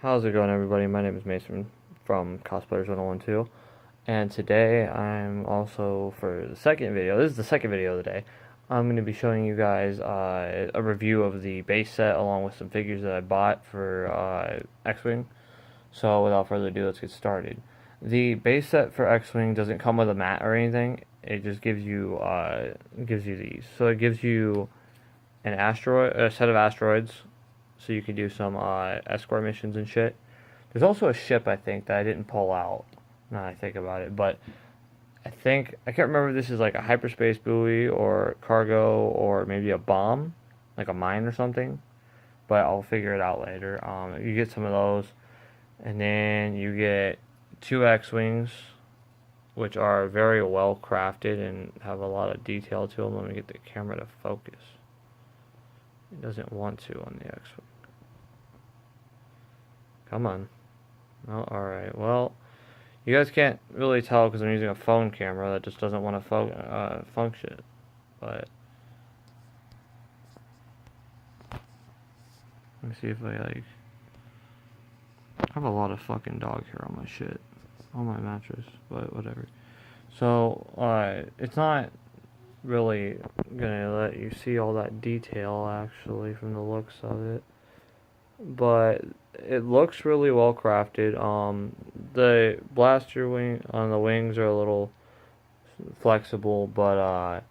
How's it going, everybody? My name is Mason from Cosplayers 1012, and today I'm also, for the second video, this is the second video of the day, I'm going to be showing you guys a review of the base set along with some figures that I bought for Xwing. So without further ado, let's get started. The base set for Xwing doesn't come with a mat or anything. It just gives you these. So it gives you a set of asteroids, so you can do some escort missions and shit. There's also a ship, I think, that I didn't pull out. Now I think about it, but I can't remember if this is like a hyperspace buoy or cargo or maybe a bomb, like a mine or something. But I'll figure it out later. You get some of those, and then you get two Xwings, which are very well crafted and have a lot of detail to them. Let me get the camera to focus. It doesn't want to on the Xwing. Come on. Oh, alright. Well, you guys can't really tell because I'm using a phone camera that just doesn't want to function. But let me see if I have a lot of fucking dog hair on my shit. On my mattress, but whatever. So, it's not really gonna let you see all that detail actually from the looks of it. But it looks really well crafted. The blaster wing on the wings are a little flexible, but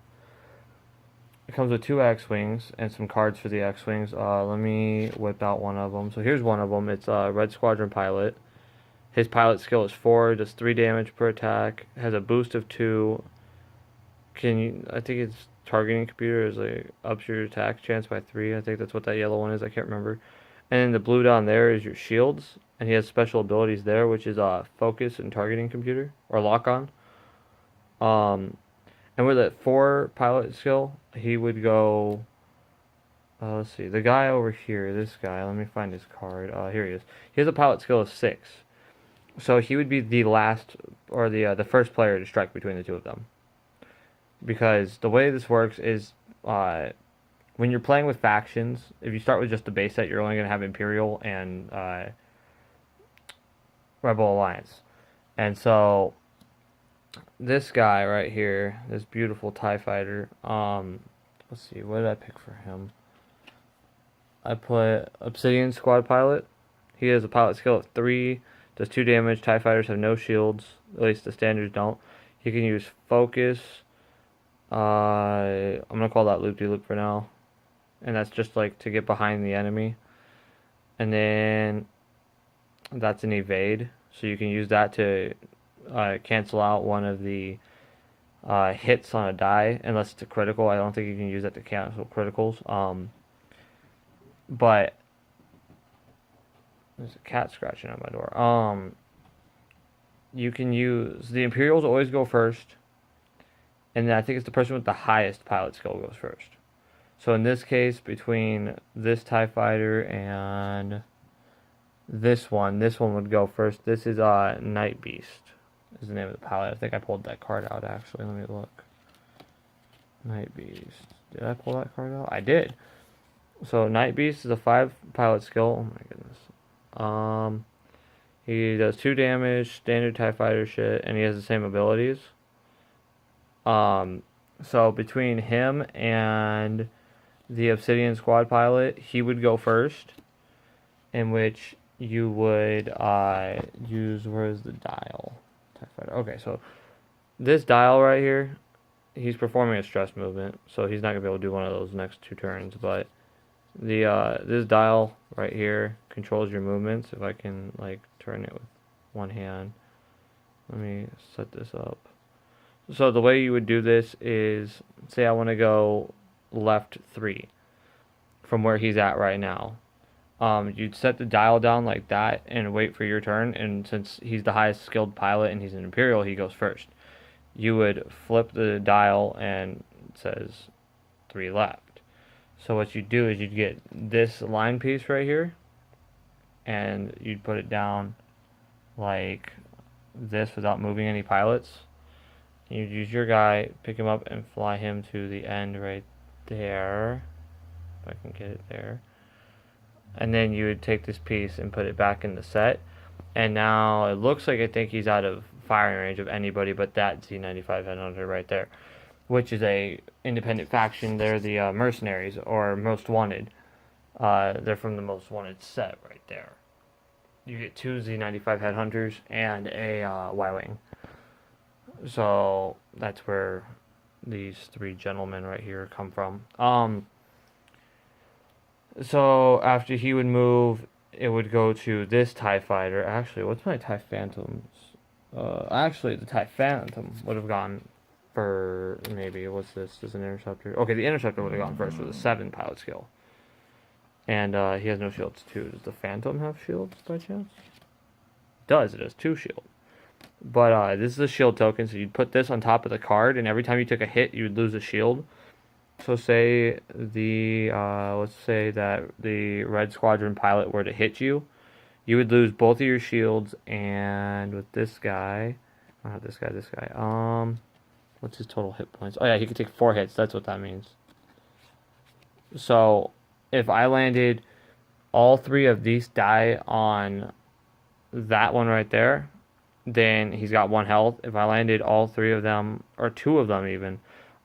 it comes with two X-wings and some cards for the X-wings. Let me whip out one of them. So here's one of them. It's a Red Squadron pilot. His pilot skill is 4, does 3 damage per attack, has a boost of 2. I think it's targeting computer is like ups your attack chance by 3. I think that's what that yellow one is. I can't remember. And then the blue down there is your shields, and he has special abilities there, which is focus and targeting computer or lock on. And with a 4 pilot skill, he would go. Let's see, the guy over here, this guy. Let me find his card. Here he is. He has a pilot skill of 6, so he would be the last or the first player to strike between the two of them. Because the way this works is, when you're playing with factions, if you start with just the base set, you're only going to have Imperial and Rebel Alliance. And so, this guy right here, this beautiful TIE fighter, let's see, what did I pick for him? I put Obsidian Squad Pilot. He has a pilot skill of 3, does 2 damage. TIE fighters have no shields, at least the standards don't. He can use focus. I'm going to call that loop-de-loop for now. And that's just like to get behind the enemy. And then that's an evade, so you can use that to cancel out one of the hits on a die, unless it's a critical. I don't think you can use that to cancel criticals. But there's a cat scratching at my door. You can use the Imperials always go first, and then I think it's the person with the highest pilot skill goes first. So in this case, between this TIE fighter and this one would go first. This is Night Beast is the name of the pilot. I think I pulled that card out actually. Let me look. Night Beast. Did I pull that card out? I did. So Night Beast is a 5 pilot skill. Oh my goodness. He does 2 damage, standard TIE fighter shit, and he has the same abilities. So between him and the Obsidian Squad pilot, he would go first, in which you would use, where is the dial? TIE fighter. Okay, so this dial right here, he's performing a stress movement, so he's not gonna be able to do one of those next 2 turns. But the this dial right here controls your movements. If I can like turn it with one hand, let me set this up. So the way you would do this is, say I want to go left 3 from where he's at right now. You'd set the dial down like that and wait for your turn, and since he's the highest skilled pilot and he's an Imperial, he goes first. You would flip the dial and it says 3 left. So what you'd do is you'd get this line piece right here, and you'd put it down like this without moving any pilots. You'd use your guy, pick him up, and fly him to the end right there. If I can get it there. and then you would take this piece and put it back in the set. And now it looks like I think he's out of firing range of anybody but that Z95 Headhunter right there, which is a independent faction. They're the mercenaries, or most wanted. They're from the most wanted set right there. You get 2 Z95 Headhunters and a Y-Wing. So that's where these 3 gentlemen right here come from. So after he would move, it would go to this TIE fighter. Actually, what's my TIE Phantoms? Actually, the TIE Phantom would have gone for maybe, what's this? This is an Interceptor. Okay, the Interceptor would have gone first with a 7 pilot skill. And he has no shields too. Does the Phantom have shields by chance? It does. It has 2 shields. But this is a shield token, so you'd put this on top of the card, and every time you took a hit, you would lose a shield. So say let's say that the Red Squadron pilot were to hit you, you would lose both of your shields, and with this guy, not this guy, what's his total hit points? Oh yeah, he could take 4 hits, that's what that means. So, if I landed all 3 of these die on that one right there, then he's got 1 health. If I landed all 3 of them, or 2 of them even,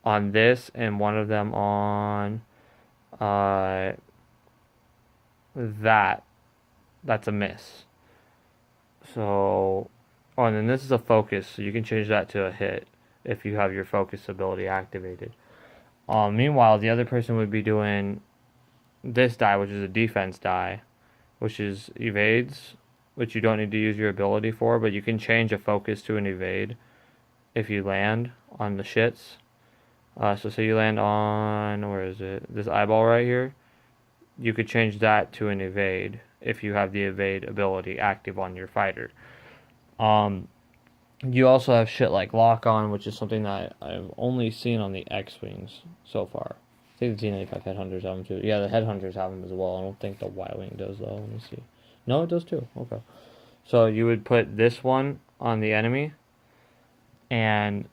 on this, and 1 of them on that's a miss. So, oh, and then this is a focus, so you can change that to a hit if you have your focus ability activated. Meanwhile, the other person would be doing this die, which is a defense die, which is evades, which you don't need to use your ability for, but you can change a focus to an evade if you land on the shits. So say you land on, where is it? This eyeball right here. You could change that to an evade if you have the evade ability active on your fighter. You also have shit like lock on, which is something that I've only seen on the Xwings so far. I think the T95 Headhunters have them too. Yeah, the Headhunters have them as well. I don't think the Y-Wing does though. Let me see. No, it does too. Okay. So you would put this one on the enemy, and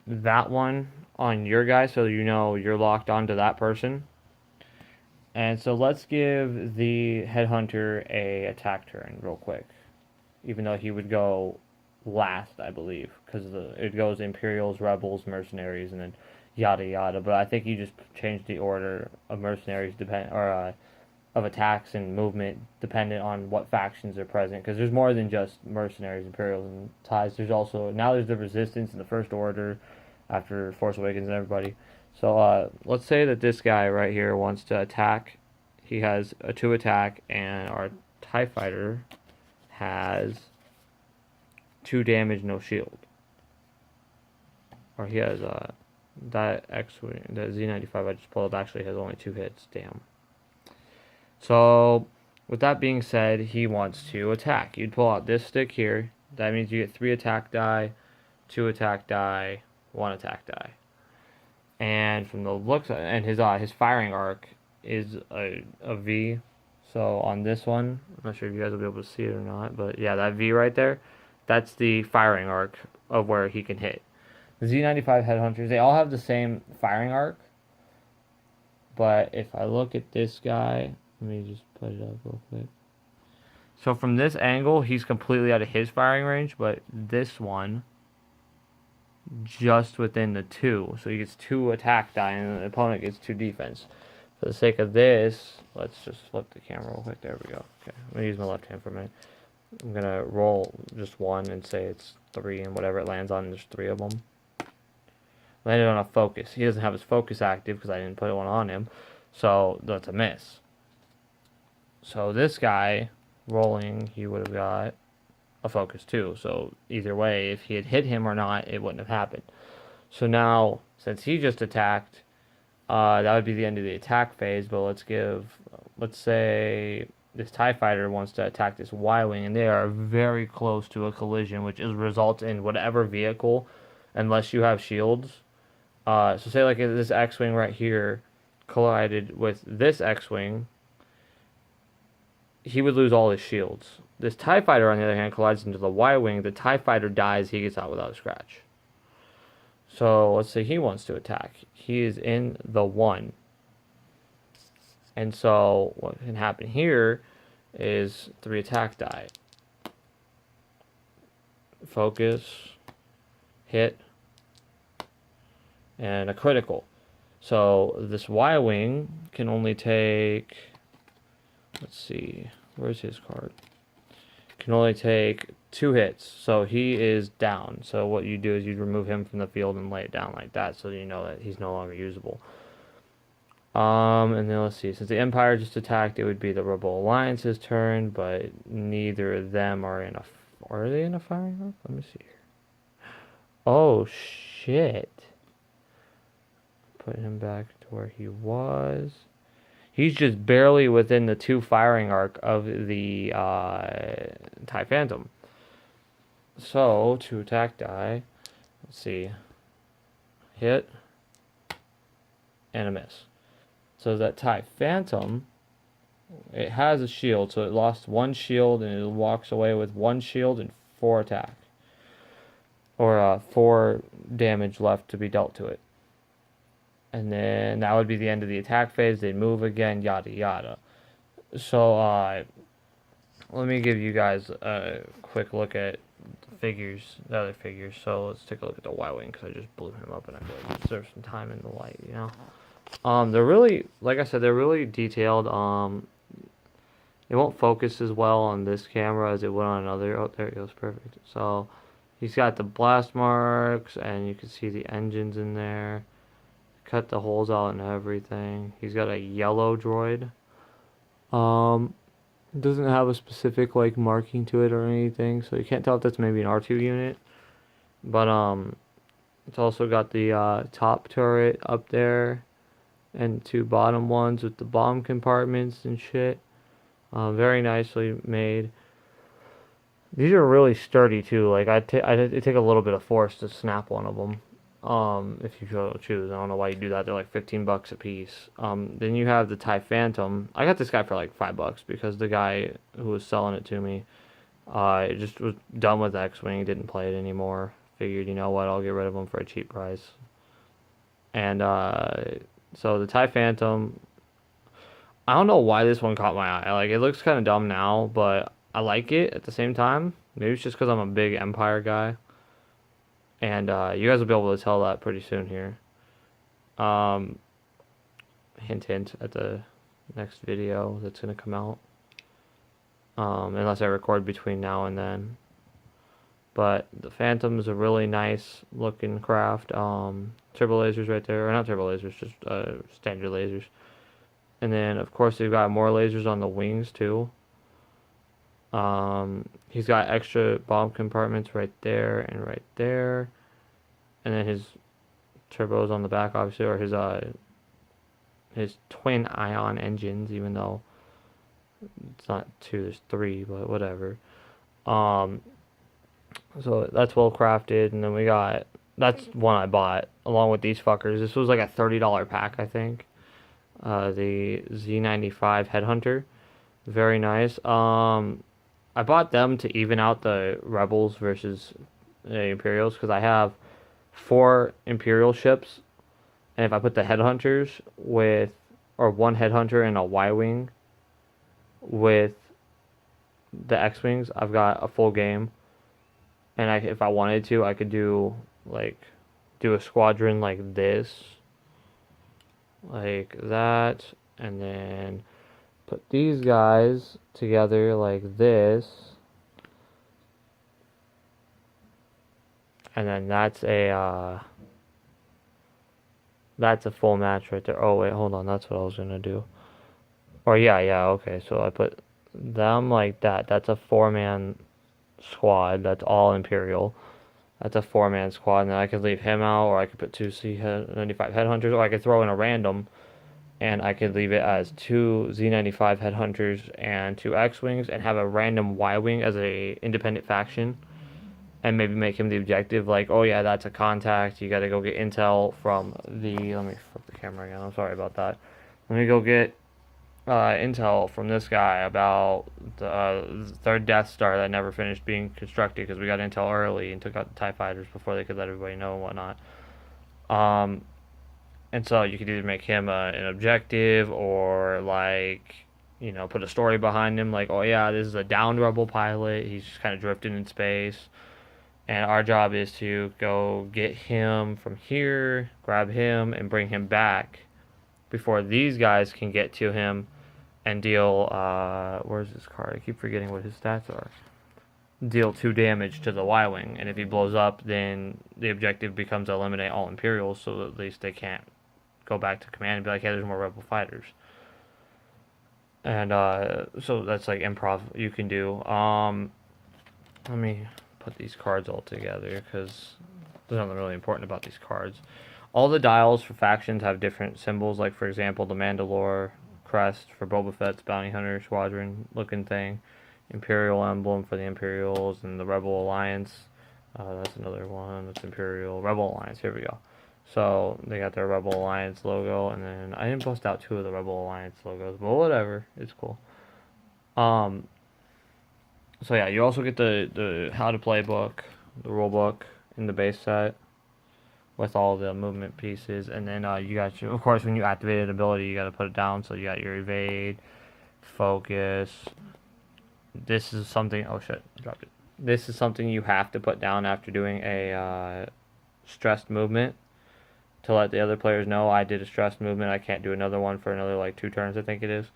that one on your guy, so you know you're locked onto that person. And so let's give the Headhunter a attack turn real quick, even though he would go last, I believe, because it goes Imperials, Rebels, Mercenaries, and then yada yada. But I think you just change the order of mercenaries of attacks and movement dependent on what factions are present, because there's more than just mercenaries, Imperials, and TIEs. There's also there's the Resistance and the First Order after Force Awakens and everybody. So let's say that this guy right here wants to attack. He has a 2 attack, and our TIE fighter has 2 damage, no shield. Or he has that Xwing, the Z95 I just pulled up actually has only 2 hits. Damn. So with that being said, he wants to attack. You'd pull out this stick here. That means you get 3 attack die, 2 attack die, 1 attack die. And from the looks of it, and his firing arc is a V. So on this one, I'm not sure if you guys will be able to see it or not, but yeah, that V right there, that's the firing arc of where he can hit. The Z95 Headhunters, they all have the same firing arc, but if I look at this guy, let me just put it up real quick. So from this angle, he's completely out of his firing range, but this one, just within the 2. So he gets 2 attack die, and the opponent gets 2 defense. For the sake of this, let's just flip the camera real quick. There we go. Okay, I'm going to use my left hand for a minute. I'm going to roll just 1 and say it's 3, and whatever it lands on, there's 3 of them. Landed on a focus. He doesn't have his focus active because I didn't put one on him. So that's a miss. So this guy, rolling, he would have got a focus too. So either way, if he had hit him or not, it wouldn't have happened. So now, since he just attacked, that would be the end of the attack phase. But let's say this TIE fighter wants to attack this Y-Wing, and they are very close to a collision, which results in whatever vehicle, unless you have shields. So say like if this X-Wing right here collided with this X-Wing, he would lose all his shields. This TIE fighter, on the other hand, collides into the Y-Wing. The TIE fighter dies, he gets out without a scratch. So let's say he wants to attack. He is in the 1. And so what can happen here is 3 attack die. Focus, hit, and a critical. So this Xwing can only take, let's see, where's his card? Can only take 2 hits, so he is down. So what you do is you remove him from the field and lay it down like that, so you know that he's no longer usable. And then let's see, since the Empire just attacked, it would be the Rebel Alliance's turn, but neither of them are in a, are they in a firing arc? Let me see here. Oh shit. Put him back to where he was. He's just barely within the 2 firing arc of the TIE Phantom. So, 2 attack die. Let's see. Hit. And a miss. So that TIE Phantom, it has a shield. So it lost 1 shield and it walks away with 1 shield and 4 attack. Or 4 damage left to be dealt to it. And then that would be the end of the attack phase. They'd move again, yada yada. So let me give you guys a quick look at the figures, the other figures. So let's take a look at the Xwing because I just blew him up and I feel like he deserves some time in the light, you know. They're really, like I said, they're really detailed. It won't focus as well on this camera as it would on another. Oh, there it goes, perfect. So he's got the blast marks and you can see the engines in there. Cut the holes out and everything. He's got a yellow droid. Doesn't have a specific like marking to it or anything, so you can't tell if that's maybe an R2 unit. But it's also got the top turret up there and 2 bottom ones with the bomb compartments and shit. Very nicely made. These are really sturdy too. Like it'd take a little bit of force to snap one of them. If you choose. I don't know why you do that. They're like $15 a piece. Then you have the TIE Phantom. I got this guy for like $5 because the guy who was selling it to me, just was done with Xwing, didn't play it anymore. Figured, you know what, I'll get rid of him for a cheap price. And so the TIE Phantom, I don't know why this one caught my eye. Like, it looks kind of dumb now, but I like it at the same time. Maybe it's just because I'm a big Empire guy. And you guys will be able to tell that pretty soon here. Hint, hint at the next video that's going to come out. Unless I record between now and then. But the Phantom is a really nice looking craft. Turbo lasers right there. Or not turbo lasers, just standard lasers. And then, of course, they've got more lasers on the wings, too. He's got extra bomb compartments right there and right there. And then his turbos on the back, obviously, or his twin ion engines, even though it's not 2, there's 3, but whatever. So that's well crafted. And then we got, that's one I bought along with these fuckers. This was like a $30 pack, I think. The Z95 Headhunter. Very nice. I bought them to even out the Rebels versus the Imperials because I have 4 Imperial ships, and if I put the Headhunters with, or 1 Headhunter and a Y-Wing with the X-Wings, I've got a full game. And if I wanted to, I could do a squadron like this, like that, and then put these guys together like this, and then that's a full match right there. Oh wait, hold on, that's what I was gonna do. Or yeah, okay, so I put them like that. That's a 4-man squad. That's all Imperial. That's a 4-man squad, and then I could leave him out, or I could put 2 Z95 Headhunters, or I could throw in a random, and I could leave it as 2 Z95 Headhunters and 2 X-Wings, and have a random Y-Wing as a independent faction, and maybe make him the objective, like, oh yeah, that's a contact, you gotta go get intel from the, let me flip the camera again, I'm sorry about that. Let me go get intel from this guy about the 3rd Death Star that never finished being constructed because we got intel early and took out the TIE fighters before they could let everybody know and whatnot. And so you could either make him an objective or like, you know, put a story behind him, like, oh yeah, this is a downed rebel pilot. He's just kind of drifting in space, and our job is to go get him from here, grab him, and bring him back before these guys can get to him and deal. Where's this card? I keep forgetting what his stats are. Deal 2 damage to the Y-wing, and if he blows up, then the objective becomes to eliminate all Imperials, so at least they can't go back to command and be like, hey, there's more rebel fighters. And so that's like improv you can do. Let me put these cards all together because there's nothing really important about these cards. All the dials for factions have different symbols, like for example the Mandalore crest for Boba Fett's bounty hunter squadron looking thing, Imperial emblem for the Imperials, and the Rebel Alliance. That's another one. That's Imperial Rebel Alliance. Here we go. So they got their Rebel Alliance logo, and then I didn't bust out 2 of the Rebel Alliance logos, but whatever, it's cool. So yeah, you also get the how to play book, the rule book in the base set with all the movement pieces, and then you got your, of course, when you activate an ability, you got to put it down. So you got your evade, focus. This is something. Oh shit, I dropped it. This is something you have to put down after doing a stressed movement to let the other players know I did a stressed movement. I can't do another one for another like 2 turns, I think it is.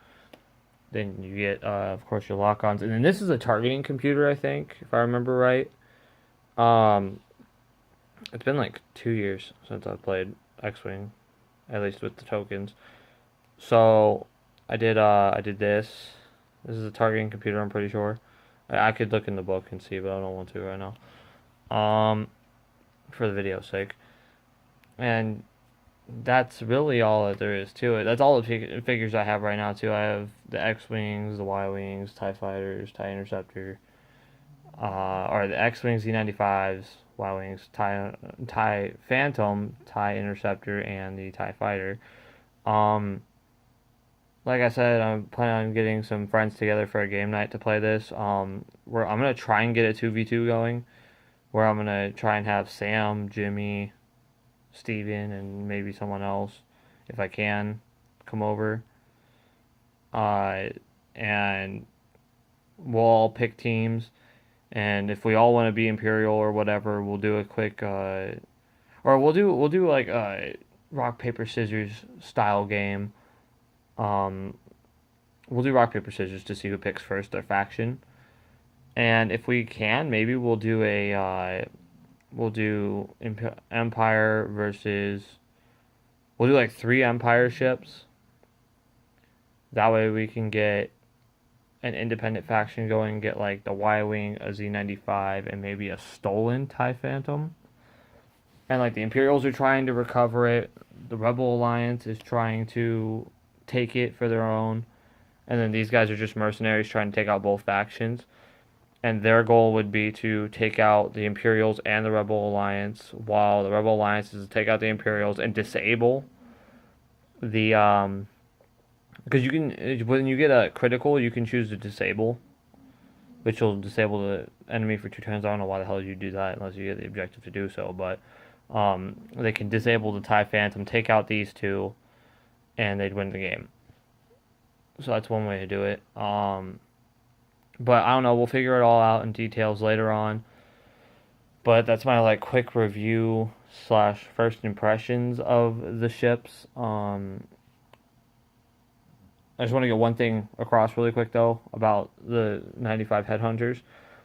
Then you get, of course, your lock-ons. And then this is a targeting computer, I think, if I remember right. It's been like 2 years since I've played Xwing, at least with the tokens. So I did this. This is a targeting computer, I'm pretty sure. I could look in the book and see, but I don't want to right now. For the video's sake. And that's really all that there is to it. That's all the figures I have right now, too. I have the X-Wings, the Y-Wings, TIE Fighters, TIE Interceptor, or the X-Wings, Z95s, Y-Wings, TIE Phantom, TIE Interceptor, and the TIE Fighter. Like I said, I'm planning on getting some friends together for a game night to play this. I'm going to try and get a 2v2 going, where I'm going to try and have Sam, Jimmy, Steven, and maybe someone else, if I can, come over. And we'll all pick teams, and if we all want to be Imperial or whatever, we'll do a quick, or we'll do like a rock paper scissors style game. We'll do rock paper scissors to see who picks first their faction, and if we can, maybe we'll do a Empire versus. We'll do like 3 Empire ships. That way we can get an independent faction going and get like the Y-Wing, a Z95, and maybe a stolen TIE Phantom. And like the Imperials are trying to recover it. The Rebel Alliance is trying to take it for their own. And then these guys are just mercenaries trying to take out both factions. And their goal would be to take out the Imperials and the Rebel Alliance, while the Rebel Alliance is to take out the Imperials and disable the because you can, when you get a critical, you can choose to disable, which will disable the enemy for 2 turns. I don't know why the hell you do that unless you get the objective to do so, but they can disable the TIE Phantom, take out these 2, and they'd win the game. So that's one way to do it. But I don't know, we'll figure it all out in details later on. But that's my like quick review / first impressions of the ships. I just want to get one thing across really quick though about the 95 Headhunters.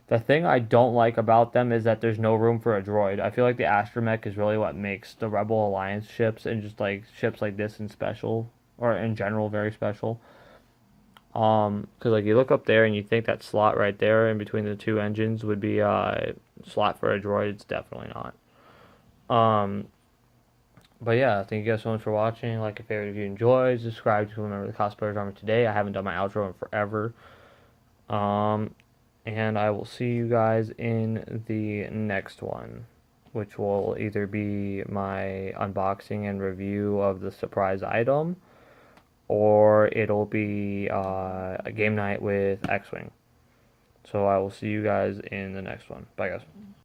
The thing I don't like about them is that there's no room for a droid. I feel like the astromech is really what makes the Rebel Alliance ships and just like ships like this in special, or in general very special. Because like you look up there and you think that slot right there in between the 2 engines would be a slot for a droid. It's definitely not. But yeah, thank you guys so much for watching. Like and favorite if you enjoyed. Subscribe to Remember the Cosplayer's Armor today. I haven't done my outro in forever. And I will see you guys in the next one, which will either be my unboxing and review of the surprise item, or it'll be a game night with Xwing. So I will see you guys in the next one. Bye, guys.